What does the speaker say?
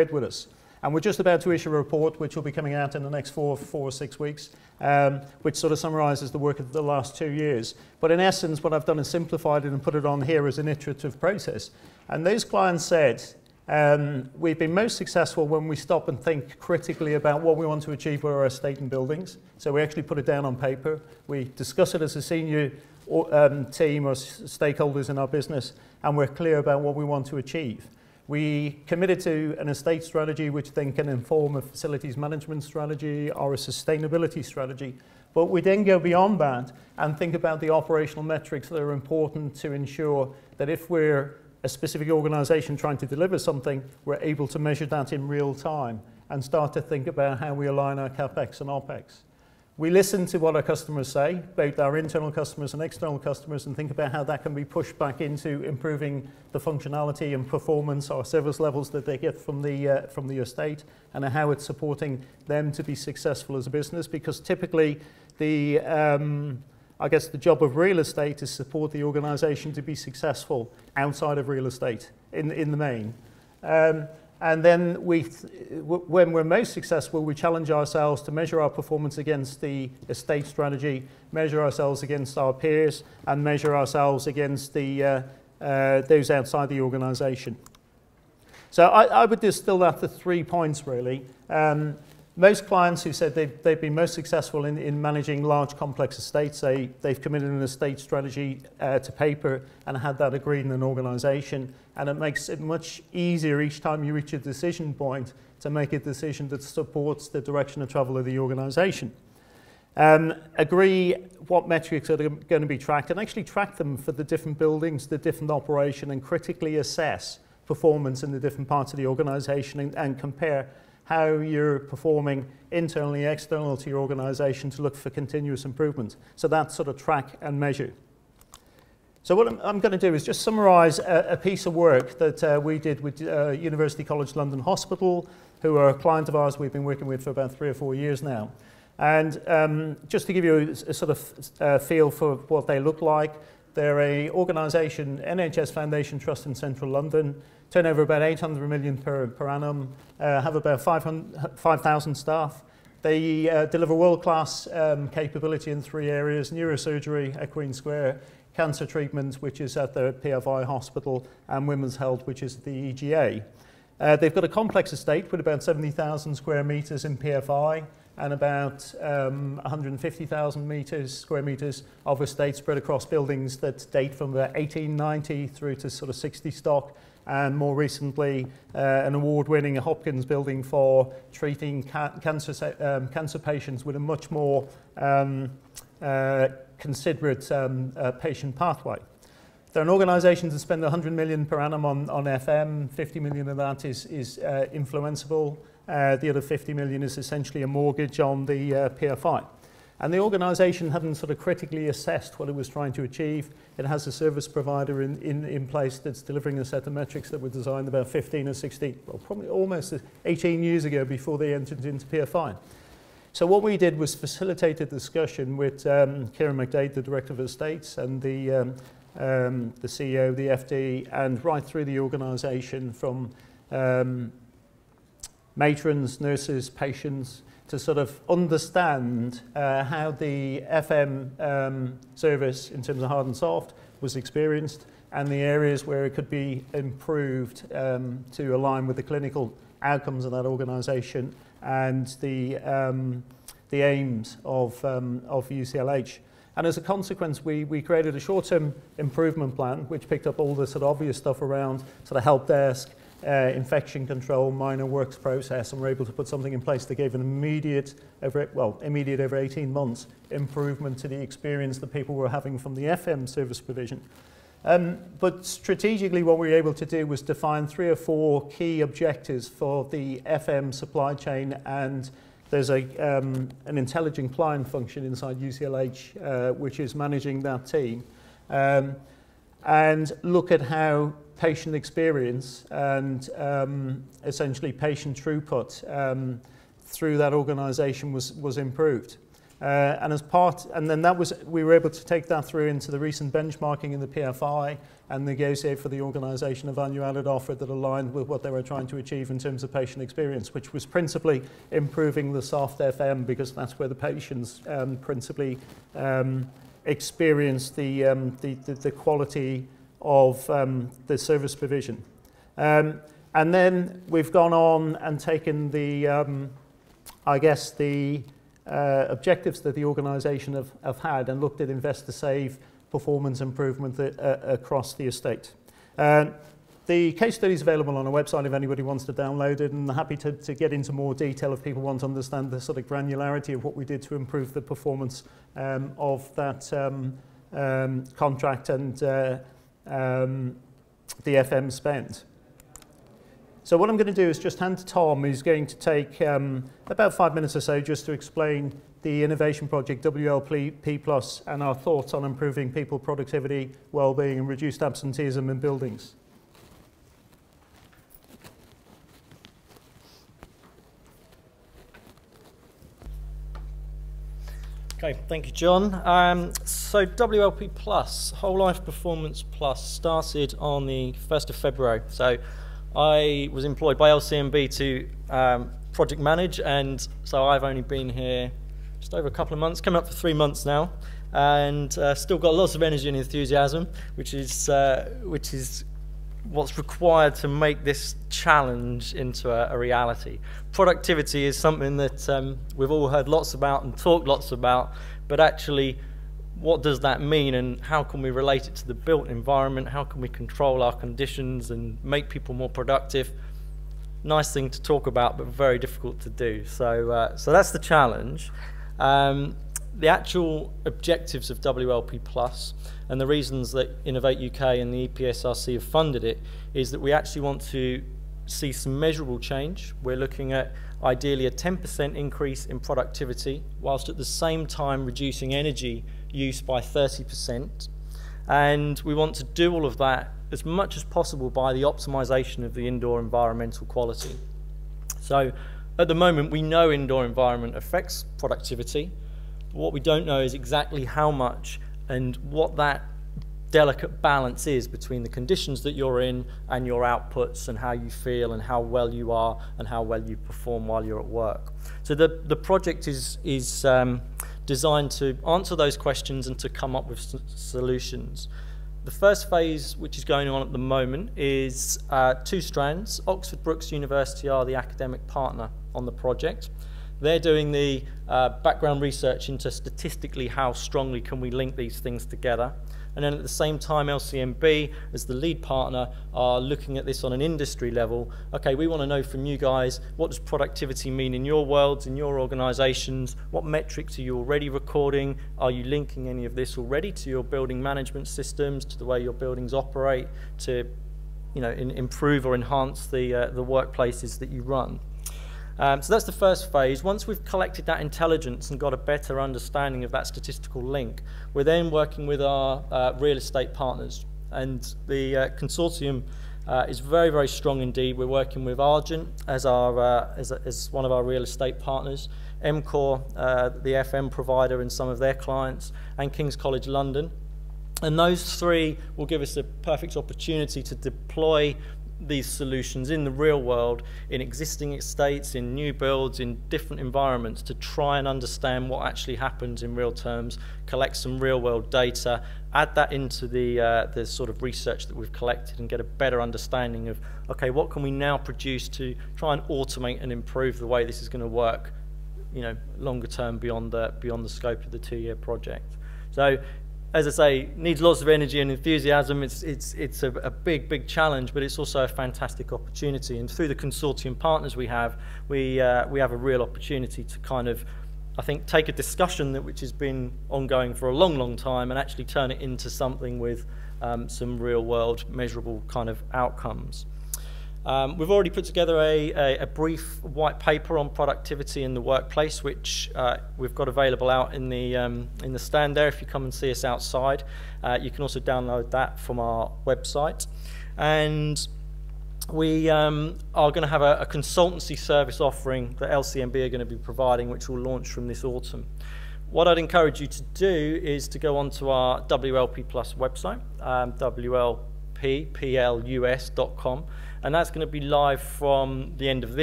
with us. And we're just about to issue a report which will be coming out in the next four or 6 weeks, which sort of summarises the work of the last 2 years. But in essence, what I've done is simplified it and put it on here as an iterative process. And those clients said, we've been most successful when we stop and think critically about what we want to achieve with our estate and buildings. So we actually put it down on paper. We discuss it as a senior team or stakeholders in our business, and we're clear about what we want to achieve. We committed to an estate strategy which then can inform a facilities management strategy or a sustainability strategy. But we then go beyond that and think about the operational metrics that are important to ensure that if we're a specific organisation trying to deliver something, we're able to measure that in real time and start to think about how we align our CapEx and OpEx. We listen to what our customers say, both our internal customers and external customers, and think about how that can be pushed back into improving the functionality and performance or service levels that they get from the estate, and how it's supporting them to be successful as a business. Because typically, I guess the job of real estate is support the organisation to be successful outside of real estate in the main. And then when we're most successful, we challenge ourselves to measure our performance against the estate strategy, measure ourselves against our peers, and measure ourselves against those outside the organisation. So I would distill that to 3 points, really. Most clients who said they've been most successful in managing large complex estates, they've committed an estate strategy to paper and had that agreed in an organisation, and it makes it much easier each time you reach a decision point to make a decision that supports the direction of travel of the organisation. Agree what metrics are going to be tracked, and actually track them for the different buildings, the different operation, and critically assess performance in the different parts of the organisation and compare how you're performing internally, external to your organisation to look for continuous improvement. So that's sort of track and measure. So what I'm going to do is just summarise a piece of work that we did with University College London Hospital, who are a client of ours we've been working with for about 3 or 4 years now. And just to give you a sort of feel for what they look like, they're an organisation, NHS Foundation Trust in central London, turnover about 800 million per annum, have about 5,000 staff. They deliver world-class capability in 3 areas: neurosurgery at Queen Square, cancer treatment, which is at the PFI hospital, and women's health, which is at the EGA. They've got a complex estate with about 70,000 square metres in PFI and about 150,000 square metres of estate spread across buildings that date from about 1890 through to sort of 60 stock, and more recently an award-winning Hopkins building for treating cancer patients with a much more considerate patient pathway. They're an organisation that spend 100 million per annum on FM. 50 million of that is influenceable. The other 50 million is essentially a mortgage on the PFI. And the organisation hadn't sort of critically assessed what it was trying to achieve. It has a service provider in place that's delivering a set of metrics that were designed about 15 or 16, well, probably almost 18 years ago before they entered into PFI. So what we did was facilitate a discussion with Kieran McDade, the Director of Estates, and the CEO, the FD, and right through the organisation, from matrons, nurses, patients, to sort of understand how the FM service in terms of hard and soft was experienced, and the areas where it could be improved to align with the clinical outcomes of that organisation and the aims of UCLH. And as a consequence, we created a short-term improvement plan which picked up all the sort of obvious stuff around sort of help desk, infection control, minor works process, and we're able to put something in place that gave an immediate over 18 months improvement to the experience that people were having from the FM service provision. But strategically what we were able to do was define 3 or 4 key objectives for the FM supply chain, and there's an intelligent client function inside UCLH which is managing that team, and look at how patient experience and essentially patient throughput through that organisation was improved. And then we were able to take that through into the recent benchmarking in the PFI and negotiate for the organisation a value-added offer that aligned with what they were trying to achieve in terms of patient experience, which was principally improving the soft FM, because that's where the patients principally experience the quality of the service provision. And then we've gone on and taken the, objectives that the organisation have had and looked at investor save performance improvement across the estate. The case study is available on our website if anybody wants to download it, and I'm happy to get into more detail if people want to understand the sort of granularity of what we did to improve the performance of that contract and the FM spend. So what I'm going to do is just hand to Tom, who's going to take about 5 minutes or so just to explain the innovation project WLP+, and our thoughts on improving people productivity, well-being and reduced absenteeism in buildings. Okay, thank you, John. So WLP+, Whole Life Performance Plus, started on the 1st of February. So I was employed by LCMB to project manage, and so I've only been here just over a couple of months, coming up for 3 months now, and still got lots of energy and enthusiasm, which is what's required to make this challenge into a reality. Productivity is something that we've all heard lots about and talked lots about, but actually, what does that mean, and how can we relate it to the built environment? How can we control our conditions and make people more productive? Nice thing to talk about, but very difficult to do. So that's the challenge. The actual objectives of WLP+ and the reasons that Innovate UK and the EPRSC have funded it is that we actually want to see some measurable change. We're looking at ideally a 10% increase in productivity, whilst at the same time reducing energy use by 30%. And we want to do all of that as much as possible by the optimization of the indoor environmental quality. So at the moment, we know indoor environment affects productivity. What we don't know is exactly how much and what that delicate balance is between the conditions that you're in and your outputs and how you feel and how well you are and how well you perform while you're at work. So the project is designed to answer those questions and to come up with solutions. The first phase, which is going on at the moment, is 2 strands. Oxford Brookes University are the academic partner on the project. They're doing the background research into statistically how strongly can we link these things together. And then at the same time, LCMB, as the lead partner, are looking at this on an industry level. Okay, we want to know from you guys, what does productivity mean in your worlds, in your organisations? What metrics are you already recording? Are you linking any of this already to your building management systems, to the way your buildings operate, to improve or enhance the workplaces that you run? So that's the first phase. Once we've collected that intelligence and got a better understanding of that statistical link, we're then working with our real estate partners. And the consortium is very, very strong indeed. We're working with Argent as one of our real estate partners, MCOR, the FM provider, and some of their clients, and King's College London. And those 3 will give us a perfect opportunity to deploy these solutions in the real world, in existing estates, in new builds, in different environments, to try and understand what actually happens in real terms, collect some real world data, add that into the sort of research that we've collected, and get a better understanding of, okay, what can we now produce to try and automate and improve the way this is going to work, longer term beyond the scope of the 2-year project. So, as I say, needs lots of energy and enthusiasm. It's a big, big challenge, but it's also a fantastic opportunity. And through the consortium partners we have a real opportunity to kind of, I think, take a discussion which has been ongoing for a long, long time and actually turn it into something with some real world measurable kind of outcomes. We've already put together a brief white paper on productivity in the workplace, which we've got available out in the stand there. If you come and see us outside, you can also download that from our website. And we are going to have a consultancy service offering that LCMB are going to be providing, which will launch from this autumn. What I'd encourage you to do is to go onto our WLP Plus website, wlpplus.com, and that's going to be live from the end of this